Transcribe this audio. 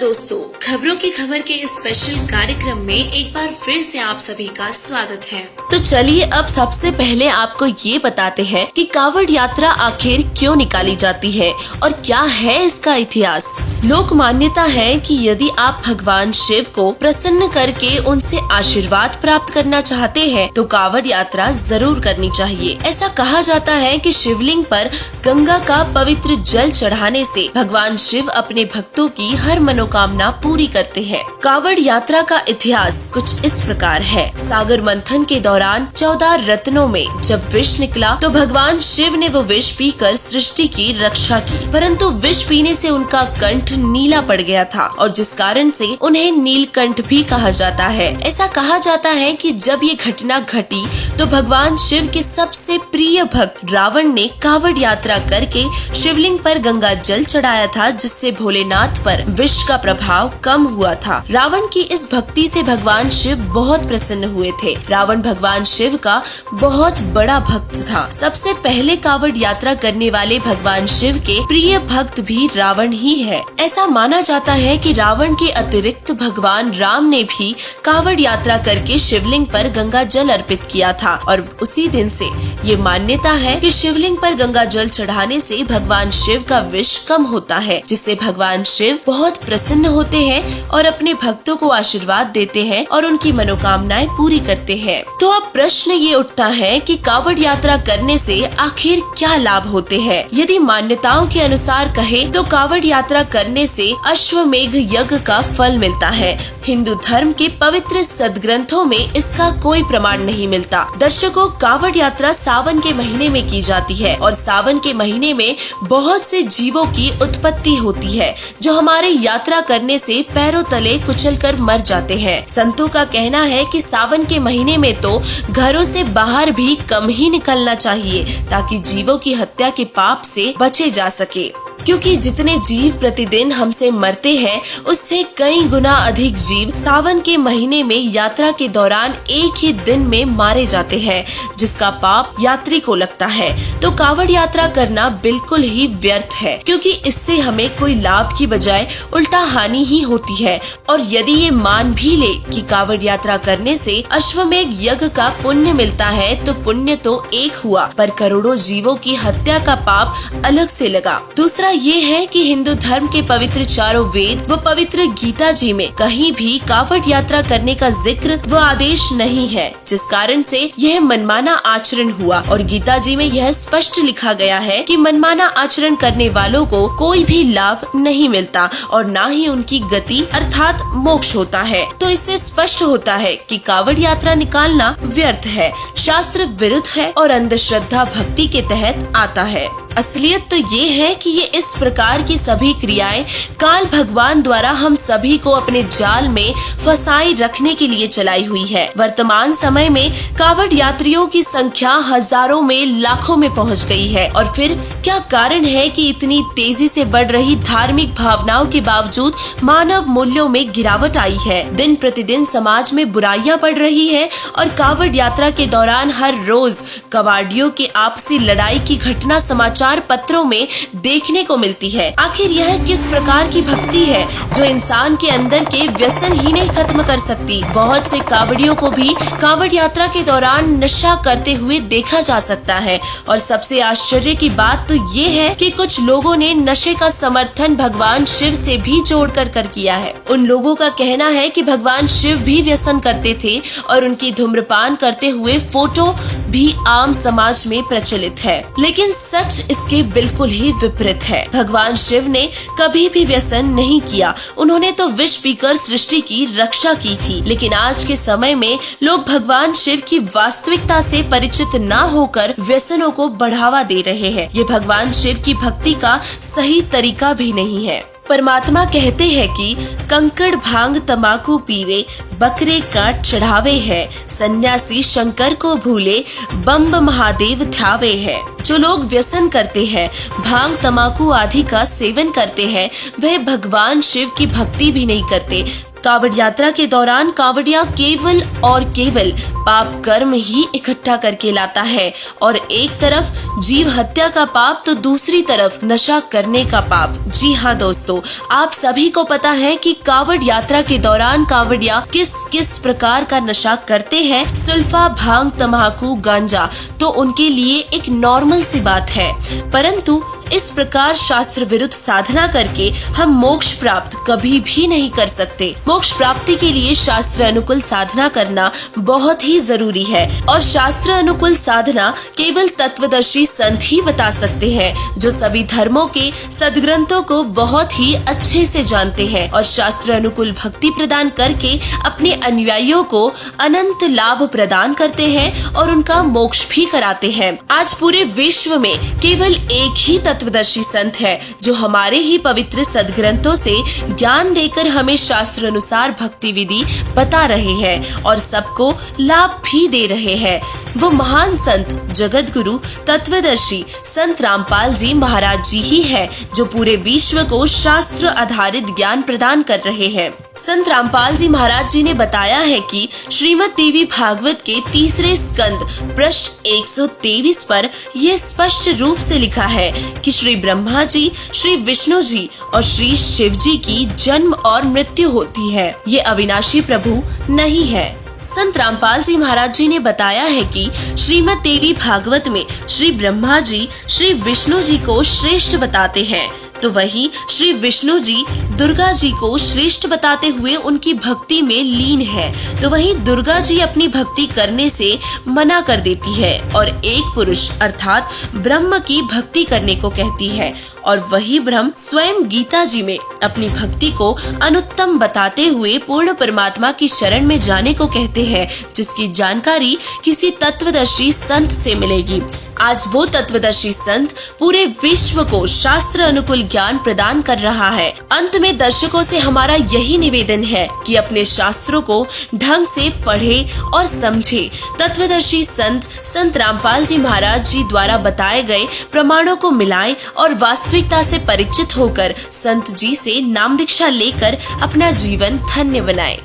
दोस्तों, खबरों की खबर के इस स्पेशल कार्यक्रम में एक बार फिर से आप सभी का स्वागत है। तो चलिए अब सबसे पहले आपको ये बताते हैं कि कावड़ यात्रा आखिर क्यों निकाली जाती है और क्या है इसका इतिहास। लोक मान्यता है कि यदि आप भगवान शिव को प्रसन्न करके उनसे आशीर्वाद प्राप्त करना चाहते हैं तो कावड़ यात्रा जरूर करनी चाहिए। ऐसा कहा जाता है कि शिवलिंग पर गंगा का पवित्र जल चढ़ाने से भगवान शिव अपने भक्तों की हर मनोकामना पूरी करते हैं। कावड़ यात्रा का इतिहास कुछ इस प्रकार है। सागर मंथन के दौरान 14 रत्नों में जब विष निकला तो भगवान शिव ने वो विष पीकर सृष्टि की रक्षा की, परंतु विष पीने से उनका कंठ नीला पड़ गया था और जिस कारण से उन्हें नीलकंठ भी कहा जाता है। ऐसा कहा जाता है कि जब ये घटना घटी तो भगवान शिव के सबसे प्रिय भक्त रावण ने कावड़ यात्रा करके शिवलिंग पर गंगा जल चढ़ाया था, जिससे भोलेनाथ पर विष का प्रभाव कम हुआ था। रावण की इस भक्ति से भगवान शिव बहुत प्रसन्न हुए थे। रावण भगवान शिव का बहुत बड़ा भक्त था। सबसे पहले कावड़ यात्रा करने वाले भगवान शिव के प्रिय भक्त भी रावण ही है। ऐसा माना जाता है कि रावण के अतिरिक्त भगवान राम ने भी कावड़ यात्रा करके शिवलिंग पर गंगा जल अर्पित किया था और उसी दिन से ये मान्यता है कि शिवलिंग पर गंगा जल चढ़ाने से भगवान शिव का विष कम होता है, जिससे भगवान शिव बहुत प्रसन्न होते हैं और अपने भक्तों को आशीर्वाद देते हैं और उनकी मनोकामनाएं पूरी करते हैं। तो अब प्रश्न ये उठता है कि कावड़ यात्रा करने से आखिर क्या लाभ होते हैं। यदि मान्यताओं के अनुसार कहे तो कावड़ यात्रा करने से अश्वमेघ यज्ञ का फल मिलता है। हिंदू धर्म के पवित्र सदग्रंथों में इसका कोई प्रमाण नहीं मिलता। दर्शकों, कावड़ यात्रा सावन के महीने में की जाती है और सावन के महीने में बहुत से जीवों की उत्पत्ति होती है जो हमारे यात्रा करने से पैरों तले कुचलकर मर जाते हैं। संतों का कहना है कि सावन के महीने में तो घरों से बाहर भी कम ही निकलना चाहिए ताकि जीवों की हत्या के पाप से बचे जा सके, क्योंकि जितने जीव प्रतिदिन हमसे मरते हैं उससे कई गुना अधिक जीव सावन के महीने में यात्रा के दौरान एक ही दिन में मारे जाते हैं, जिसका पाप यात्री को लगता है। तो कावड़ यात्रा करना बिल्कुल ही व्यर्थ है, क्योंकि इससे हमें कोई लाभ की बजाय उल्टा हानि ही होती है। और यदि ये मान भी ले कि कावड़ यात्रा करने से अश्वमेघ यज्ञ का पुण्य मिलता है तो पुण्य तो एक हुआ, पर करोड़ों जीवों की हत्या का पाप अलग से लगा। दूसरा ये है कि हिंदू धर्म के पवित्र चारों वेद व पवित्र गीता जी में कहीं भी कावड़ यात्रा करने का जिक्र व आदेश नहीं है, जिस कारण से यह मनमाना आचरण हुआ। और गीता जी में यह स्पष्ट लिखा गया है कि मनमाना आचरण करने वालों को कोई भी लाभ नहीं मिलता और न ही उनकी गति अर्थात मोक्ष होता है। तो इससे स्पष्ट होता है कि कावड़ यात्रा निकालना व्यर्थ है, शास्त्र विरुद्ध है और अंधश्रद्धा भक्ति के तहत आता है। असलियत तो ये है कि ये इस प्रकार की सभी क्रियाएं काल भगवान द्वारा हम सभी को अपने जाल में फंसाए रखने के लिए चलाई हुई है। वर्तमान समय में कावड़ यात्रियों की संख्या हजारों में लाखों में पहुंच गई है। और फिर क्या कारण है कि इतनी तेजी से बढ़ रही धार्मिक भावनाओं के बावजूद मानव मूल्यों में गिरावट आई है। दिन प्रतिदिन समाज में बुराइयां बढ़ रही है और कावड़ यात्रा के दौरान हर रोज कवाड़ियों के आपसी लड़ाई की घटना समाचार पत्रों में देखने को मिलती है। आखिर यह किस प्रकार की भक्ति है जो इंसान के अंदर के व्यसन ही नहीं खत्म कर सकती। बहुत से कावड़ियों को भी कावड़ यात्रा के दौरान नशा करते हुए देखा जा सकता है। और सबसे आश्चर्य की बात तो ये है कि कुछ लोगों ने नशे का समर्थन भगवान शिव से भी जोड़कर कर किया है। उन लोगों का कहना है कि भगवान शिव भी व्यसन करते थे और उनकी धूम्रपान करते हुए फोटो भी आम समाज में प्रचलित है, लेकिन सच इसके बिल्कुल ही विपरीत है। भगवान शिव ने कभी भी व्यसन नहीं किया, उन्होंने तो विष पीकर सृष्टि की रक्षा की थी। लेकिन आज के समय में लोग भगवान शिव की वास्तविकता से परिचित न होकर व्यसनों को बढ़ावा दे रहे हैं। ये भगवान शिव की भक्ति का सही तरीका भी नहीं है। परमात्मा कहते हैं कि कंकड़ भांग तमाकू पीवे, बकरे काट चढ़ावे है, सन्यासी शंकर को भूले, बम्ब महादेव ध्यावे है। जो लोग व्यसन करते हैं, भांग तमाकू आदि का सेवन करते हैं, वह भगवान शिव की भक्ति भी नहीं करते, कावड़ यात्रा के दौरान कावड़िया केवल और केवल पाप कर्म ही इकट्ठा करके लाता है, और एक तरफ जीव हत्या का पाप तो दूसरी तरफ नशा करने का पाप। जी हाँ दोस्तों, आप सभी को पता है कि कावड़ यात्रा के दौरान कावड़िया किस किस प्रकार का नशा करते हैं। सुल्फा, भांग, तम्बाकू, गांजा तो उनके लिए एक नॉर्मल सी बात है, परंतु इस प्रकार शास्त्र विरुद्ध साधना करके हम मोक्ष प्राप्त कभी भी नहीं कर सकते। मोक्ष प्राप्ति के लिए शास्त्र अनुकूल साधना करना बहुत ही जरूरी है, और शास्त्र अनुकूल साधना केवल तत्वदर्शी संत ही बता सकते हैं, जो सभी धर्मों के सदग्रंथों को बहुत ही अच्छे से जानते हैं और शास्त्र अनुकूल भक्ति प्रदान करके अपने अनुयायियों को अनंत लाभ प्रदान करते हैं और उनका मोक्ष भी कराते हैं। आज पूरे विश्व में केवल एक ही तत्वदर्शी संत है, जो हमारे ही पवित्र सदग्रंथों से ज्ञान देकर हमें शास्त्र अनुसार भक्ति विधि बता रहे हैं और सबको लाभ भी दे रहे हैं। वो महान संत, जगत गुरु, तत्वदर्शी संत रामपाल जी महाराज जी ही है, जो पूरे विश्व को शास्त्र आधारित ज्ञान प्रदान कर रहे हैं। संत रामपाल जी महाराज जी ने बताया है कि श्रीमद् देवी भागवत के 3 स्कंद पृष्ठ 123 पर यह स्पष्ट रूप से लिखा है कि श्री ब्रह्मा जी, श्री विष्णु जी और श्री शिव जी की जन्म और मृत्यु होती है। ये अविनाशी प्रभु नहीं है। संत रामपाल जी महाराज जी ने बताया है कि श्रीमद् देवी भागवत में श्री ब्रह्मा जी श्री विष्णु जी को श्रेष्ठ बताते हैं, तो वही श्री विष्णु जी दुर्गा जी को श्रेष्ठ बताते हुए उनकी भक्ति में लीन है, तो वही दुर्गा जी अपनी भक्ति करने से मना कर देती है और एक पुरुष अर्थात ब्रह्म की भक्ति करने को कहती है, और वही ब्रह्म स्वयं गीता जी में अपनी भक्ति को अनुत्तम बताते हुए पूर्ण परमात्मा की शरण में जाने को कहते हैं, जिसकी जानकारी किसी तत्वदर्शी संत से मिलेगी। आज वो तत्वदर्शी संत पूरे विश्व को शास्त्र अनुकूल ज्ञान प्रदान कर रहा है। अंत में दर्शकों से हमारा यही निवेदन है कि अपने शास्त्रों को ढंग से पढ़े और समझे। तत्वदर्शी संत रामपाल जी महाराज जी द्वारा बताए गए प्रमाणों को मिलाएं और वास्तविकता से परिचित होकर संत जी से नाम दीक्षा लेकर अपना जीवन धन्य बनाएं।